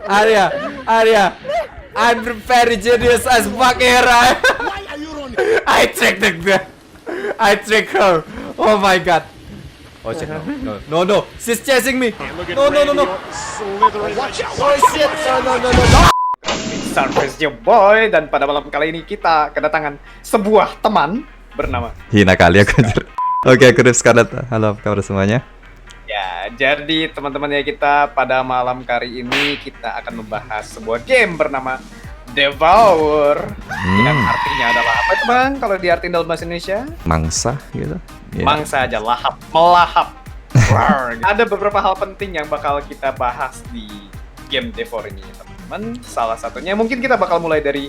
Arya, I'm very genius as fuck here. I tricked her. I tricked her. Oh my god. Oh shit, no, she's chasing me. No. Oh shit, no. Surface Joe Boy, dan pada malam kali ini kita kedatangan sebuah teman bernama Hina kali aku anjir. Oke, aku Rip Scarlet. Halo, apa kabar semuanya? ya. Jadi teman-temannya kita pada malam kali ini kita akan membahas sebuah game bernama Devour. Yang artinya adalah apa itu bang? Kalau diartiin dalam bahasa Indonesia? Mangsa gitu. Yeah. Mangsa aja, lahap, melahap. Ada beberapa hal penting yang bakal kita bahas di game Devour ini teman-teman. Salah satunya mungkin kita bakal mulai dari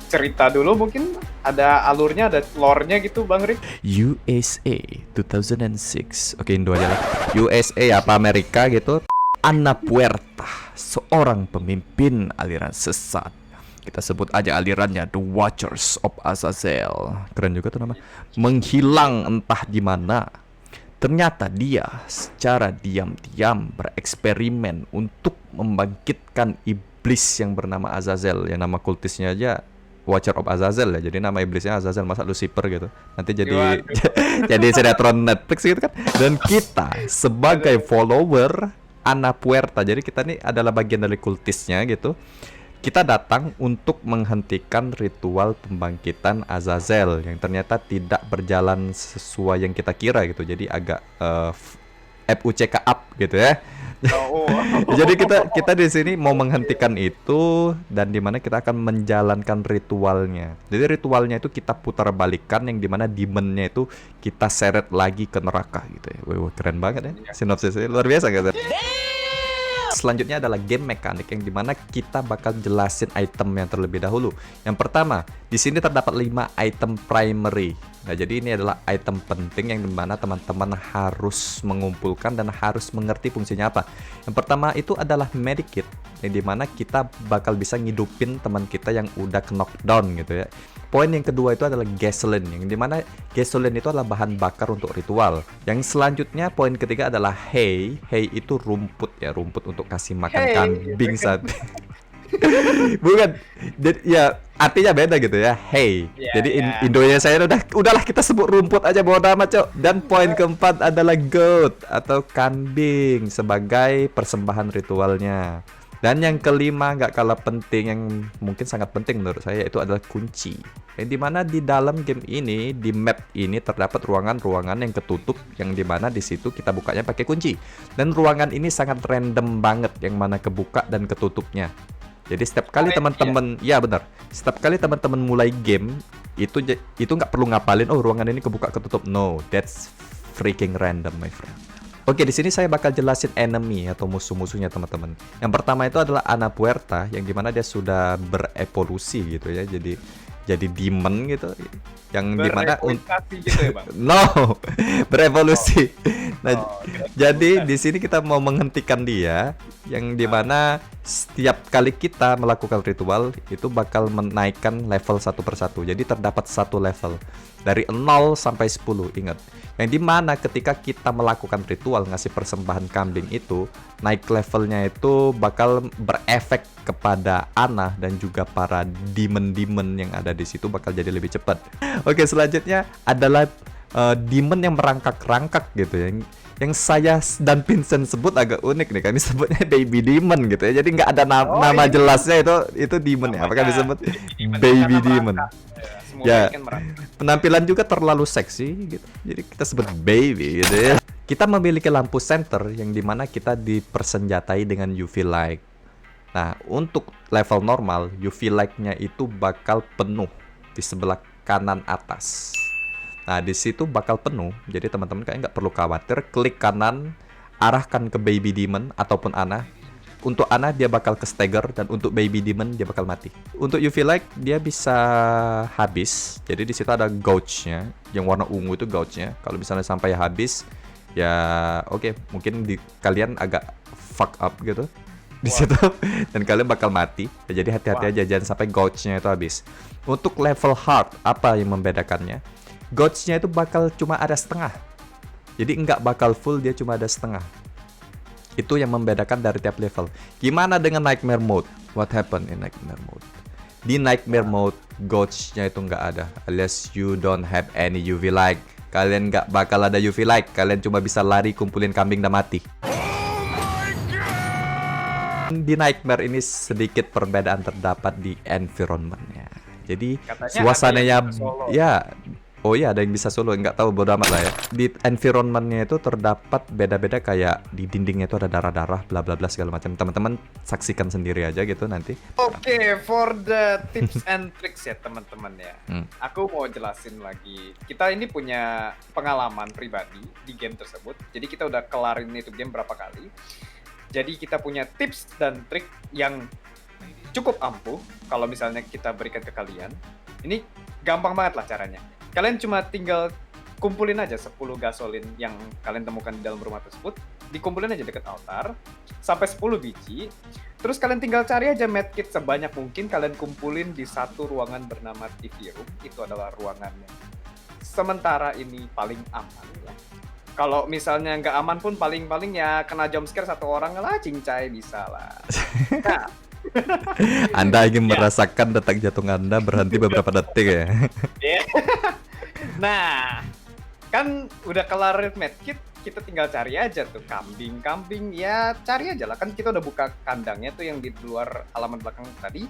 cerita dulu, mungkin ada alurnya, ada lore-nya gitu Bang Rick. USA 2006. Oke, Indo aja lah. USA apa Amerika gitu. Ana Puerta, seorang pemimpin aliran sesat. Kita sebut aja alirannya The Watchers of Azazel. Keren juga tuh nama. Menghilang entah di mana. Ternyata dia secara diam-diam bereksperimen untuk membangkitkan iblis yang bernama Azazel. Yang nama kultisnya aja Watcher of Azazel ya. Jadi nama iblisnya Azazel, masa Lucifer gitu. Nanti jadi jadi sinetron Netflix gitu kan. Dan kita sebagai follower Ana Puerta, jadi kita nih adalah bagian dari kultisnya gitu. Kita datang untuk menghentikan ritual pembangkitan Azazel yang ternyata tidak berjalan sesuai yang kita kira gitu. Jadi agak FUCK up gitu ya. Jadi kita di sini mau menghentikan itu, dan dimana kita akan menjalankan ritualnya. Jadi ritualnya itu kita putar balikan, yang dimana demonnya itu kita seret lagi ke neraka gitu ya. Wah, keren banget ya sinopsisnya, luar biasa gitu. Selanjutnya adalah game mekanik yang dimana kita bakal jelasin item yang terlebih dahulu. Yang pertama, di sini terdapat 5 item primary. Nah, jadi ini adalah item penting yang dimana teman-teman harus mengumpulkan dan harus mengerti fungsinya apa. Yang pertama itu adalah medikit, yang dimana kita bakal bisa ngidupin teman kita yang udah knockdown gitu ya. Poin yang kedua itu adalah gasoline, yang dimana gasoline itu adalah bahan bakar untuk ritual. Yang selanjutnya poin ketiga adalah hay. Hay itu rumput ya, rumput untuk kasih makan kambing saat bukan, ya artinya beda gitu ya. Hey, jadi Indonya saya udahlah kita sebut rumput aja bodo amat cok. Dan poin keempat adalah goat atau kambing sebagai persembahan ritualnya. Dan yang kelima nggak kalah penting, yang mungkin sangat penting menurut saya, itu adalah kunci. Yang dimana di dalam game ini, di map ini terdapat ruangan-ruangan yang ketutup, yang dimana di situ kita bukanya pakai kunci. Dan ruangan ini sangat random banget yang mana kebuka dan ketutupnya. Jadi setiap kali teman-teman, ya benar, setiap kali teman-teman mulai game itu nggak perlu ngapalin, oh ruangan ini kebuka ketutup. No, that's freaking random my friend. Oke, di sini saya bakal jelasin enemy atau musuh-musuhnya teman-teman. Yang pertama itu adalah Ana Puerta, yang dimana dia sudah berevolusi gitu ya, jadi demon gitu, yang dimana gitu ya, Bang? no berevolusi. Nah, jadi di sini kita mau menghentikan dia, yang dimana setiap kali kita melakukan ritual itu bakal menaikkan level satu persatu. Jadi terdapat satu level dari 0 sampai 10, ingat. Yang dimana ketika kita melakukan ritual ngasih persembahan kambing itu, naik levelnya itu bakal berefek kepada Ana dan juga para demon-demon yang ada di situ bakal jadi lebih cepat. Oke, selanjutnya adalah demon yang merangkak-rangkak gitu ya. Yang saya dan Vincent sebut agak unik nih, kami sebutnya baby demon gitu ya. Jadi nggak ada nama jelasnya, itu demon ya. Apakah disebut baby demon? Ya, penampilan juga terlalu seksi gitu. Jadi kita sebut baby gitu ya. Kita memiliki lampu center yang dimana kita dipersenjatai dengan UV light. Nah, untuk level normal, UV light-nya itu bakal penuh di sebelah kanan atas. Nah, di situ bakal penuh. Jadi teman-teman kayak nggak perlu khawatir. Klik kanan, arahkan ke baby demon ataupun Ana. Untuk Ana dia bakal ke stagger, dan untuk baby demon dia bakal mati. Untuk UV light dia bisa habis. Jadi di situ ada gauge-nya, yang warna ungu itu gauge-nya. Kalau misalnya sampai habis, ya oke, mungkin kalian agak fuck up gitu di situ dan kalian bakal mati. Ya, jadi hati-hati aja jangan sampai gauge-nya itu habis. Untuk level hard, apa yang membedakannya? Gauge-nya itu bakal cuma ada setengah. Jadi nggak bakal full, dia cuma ada setengah. Itu yang membedakan dari tiap level. Gimana dengan Nightmare Mode? What happened in Nightmare Mode? Di Nightmare Mode, gauge-nya itu nggak ada. Alias you don't have any UV light. Kalian nggak bakal ada UV light. Kalian cuma bisa lari, kumpulin kambing dan mati. Di Nightmare ini sedikit perbedaan terdapat di environment-nya. Jadi Katanya suasananya ada yang bisa solo. ya, oh ya ada yang bisa solo, nggak tahu, bodo amat lah ya. Di environment-nya itu terdapat beda-beda, kayak di dindingnya itu ada darah-darah, bla bla bla segala macam. Teman-teman saksikan sendiri aja gitu nanti. Oke, for the tips and tricks ya teman-teman ya. Hmm. Aku mau jelasin lagi. Kita ini punya pengalaman pribadi di game tersebut. Jadi kita udah kelarin itu game berapa kali. Jadi kita punya tips dan trik yang cukup ampuh kalau misalnya kita berikan ke kalian. Ini gampang banget lah caranya. Kalian cuma tinggal kumpulin aja 10 gasolin yang kalian temukan di dalam rumah tersebut. Dikumpulin aja deket altar sampai 10 biji. Terus kalian tinggal cari aja medkit sebanyak mungkin. Kalian kumpulin di satu ruangan bernama TV room. Itu adalah ruangannya sementara ini paling aman ya. Kalau misalnya nggak aman pun paling-paling ya kena jumpscare satu orang lah, cincai bisa lah. Nah, Anda ingin Ya. merasakan detak jantung Anda berhenti beberapa detik ya. nah, kan udah kelar medkit, kita tinggal cari aja tuh kambing-kambing, ya cari aja lah, kan kita udah buka kandangnya tuh yang di luar halaman belakang tadi.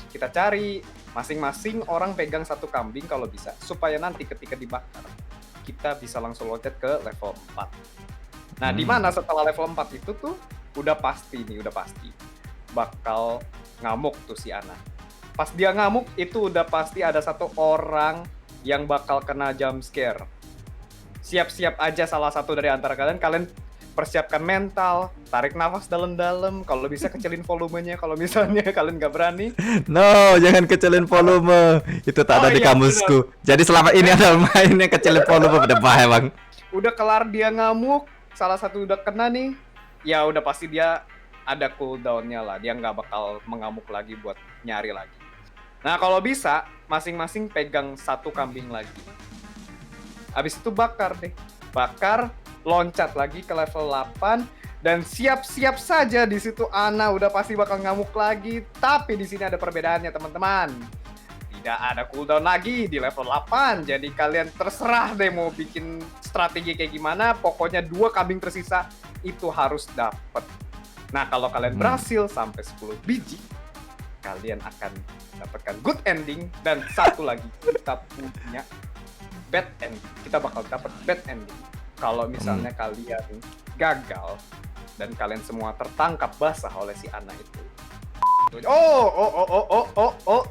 Kita cari, masing-masing orang pegang satu kambing kalau bisa, supaya nanti ketika dibakar kita bisa langsung loncat ke level 4. Nah, di mana setelah level 4 itu tuh udah pasti bakal ngamuk tuh si Ana. Pas dia ngamuk itu udah pasti ada satu orang yang bakal kena jump scare. Siap-siap aja salah satu dari antara kalian persiapkan mental, tarik nafas dalam-dalam, kalau bisa kecilin volumenya kalau misalnya kalian nggak berani. No, jangan kecilin volume. Itu tak ada Oh di iya, kamusku. Jadi selama ini ada main yang kecilin volume, pada bahaya bang. Udah kelar dia ngamuk, salah satu udah kena nih, ya udah pasti dia ada cooldown-nya lah, dia nggak bakal mengamuk lagi buat nyari lagi. Nah kalau bisa, masing-masing pegang satu kambing lagi. Habis itu bakar deh. Bakar, loncat lagi ke level 8, dan siap-siap saja di situ Ana udah pasti bakal ngamuk lagi. Tapi di sini ada perbedaannya teman-teman. Tidak ada cooldown lagi di level 8. Jadi kalian terserah deh mau bikin strategi kayak gimana. Pokoknya 2 kambing tersisa itu harus dapet. Nah kalau kalian berhasil sampai 10 biji, kalian akan dapatkan good ending. Dan satu lagi, kita punya bad ending. Kita bakal dapat bad ending kalau misalnya kalian gagal dan kalian semua tertangkap basah oleh si Ana itu.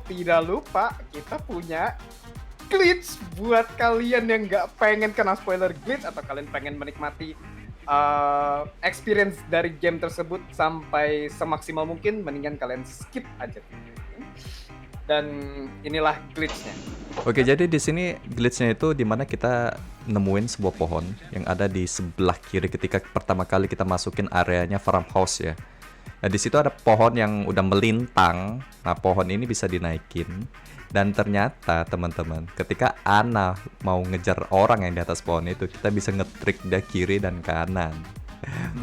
Tidak lupa kita punya glitch buat kalian yang nggak pengen kena spoiler glitch atau kalian pengen menikmati experience dari game tersebut sampai semaksimal mungkin, mendingan kalian skip aja. Dan inilah glitchnya. Oke, jadi di sini glitchnya itu dimana kita nemuin sebuah pohon yang ada di sebelah kiri ketika pertama kali kita masukin areanya farmhouse ya. Nah, di situ ada pohon yang udah melintang. Nah, pohon ini bisa dinaikin. Dan ternyata teman-teman, ketika Ana mau ngejar orang yang di atas pohon itu, kita bisa ngetrik dia kiri dan kanan.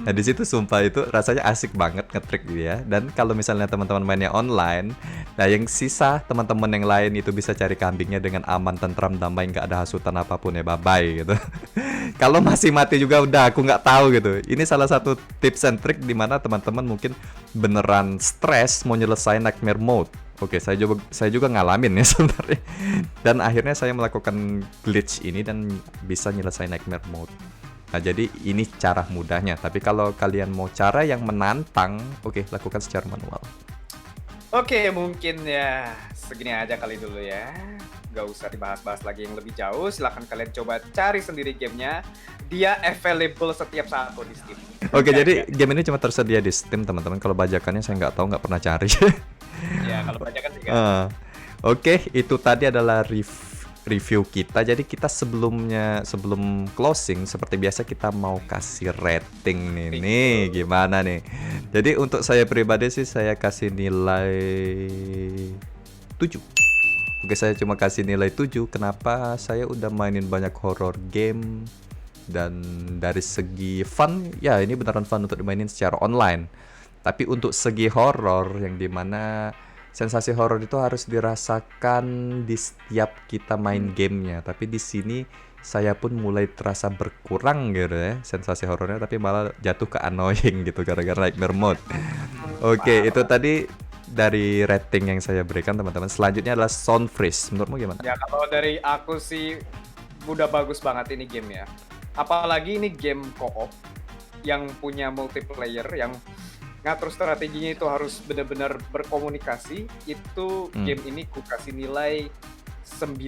Nah, di situ sumpah itu rasanya asik banget ngetrik dia. Dan kalau misalnya teman-teman mainnya online, nah yang sisa teman-teman yang lain itu bisa cari kambingnya dengan aman, tentram, damai, nggak ada hasutan apapun ya, bye-bye gitu. Kalau masih mati juga udah aku nggak tahu gitu. Ini salah satu tips and trick di mana teman-teman mungkin beneran stres mau nyelesain nightmare mode. Oke, saya juga ngalamin ya sebenarnya. Dan akhirnya saya melakukan glitch ini dan bisa nyelesain nightmare mode. Nah, jadi ini cara mudahnya. Tapi kalau kalian mau cara yang menantang, oke, lakukan secara manual. Oke, mungkin ya segini aja kali dulu ya. Gak usah dibahas-bahas lagi yang lebih jauh. Silahkan kalian coba cari sendiri gamenya. Dia available setiap saat di Steam. Oke, jadi game ini cuma tersedia di Steam, teman-teman. Kalau bajakannya saya nggak tahu, nggak pernah cari. Ya, kalau bajakan juga. Oke, itu tadi adalah review kita. Jadi kita sebelum closing seperti biasa kita mau kasih rating nih. Gimana nih? Jadi untuk saya pribadi sih saya kasih nilai 7. Oke, saya cuma kasih nilai 7. Kenapa? Saya udah mainin banyak horror game Dan dari segi fun, ya ini beneran fun untuk dimainin secara online. Tapi untuk segi horor, yang dimana sensasi horor itu harus dirasakan di setiap kita main gamenya. Tapi di sini saya pun mulai terasa berkurang gitu ya sensasi horornya, tapi malah jatuh ke annoying gitu gara-gara nightmare mode. Oke, itu tadi dari rating yang saya berikan teman-teman. Selanjutnya adalah sound freeze. Menurutmu gimana? Ya kalau dari aku sih udah bagus banget ini game ya. Apalagi ini game co-op yang punya multiplayer, yang ngatur strateginya itu harus benar-benar berkomunikasi. Itu game ini ku kasih nilai 9.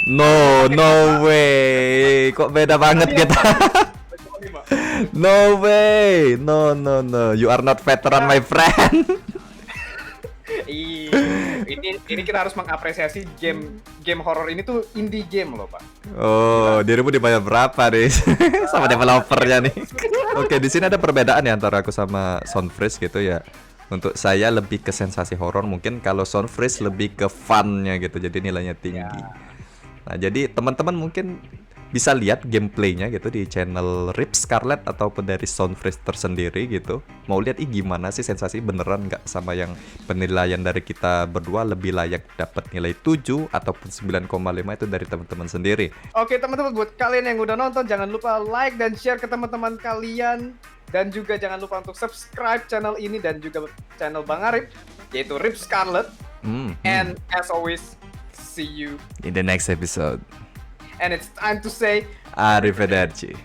No way. Kok beda banget kita? No way. No. You are not veteran, my friend. Ini kita harus mengapresiasi game horror ini tuh indie game loh, Pak. Oh, dirimu dibayar berapa nih sama developernya nih? Oke, di sini ada perbedaan ya antara aku sama Sound Freeze gitu ya. Untuk saya lebih ke sensasi horor, mungkin kalau Sound Freeze lebih ke fun-nya gitu. Jadi nilainya tinggi. Nah, jadi teman-teman mungkin bisa lihat gameplaynya gitu di channel Rip Scarlet ataupun dari Sound Freeze tersendiri gitu. Mau lihat gimana sih sensasi beneran nggak sama yang penilaian dari kita berdua, lebih layak dapat nilai 7 ataupun 9,5 itu dari teman-teman sendiri. Oke teman-teman, buat kalian yang udah nonton jangan lupa like dan share ke teman-teman kalian, dan juga jangan lupa untuk subscribe channel ini dan juga channel Bang Arif, yaitu Rip Scarlet. And as always, see you In the next episode. and it's time to say Arrivederci.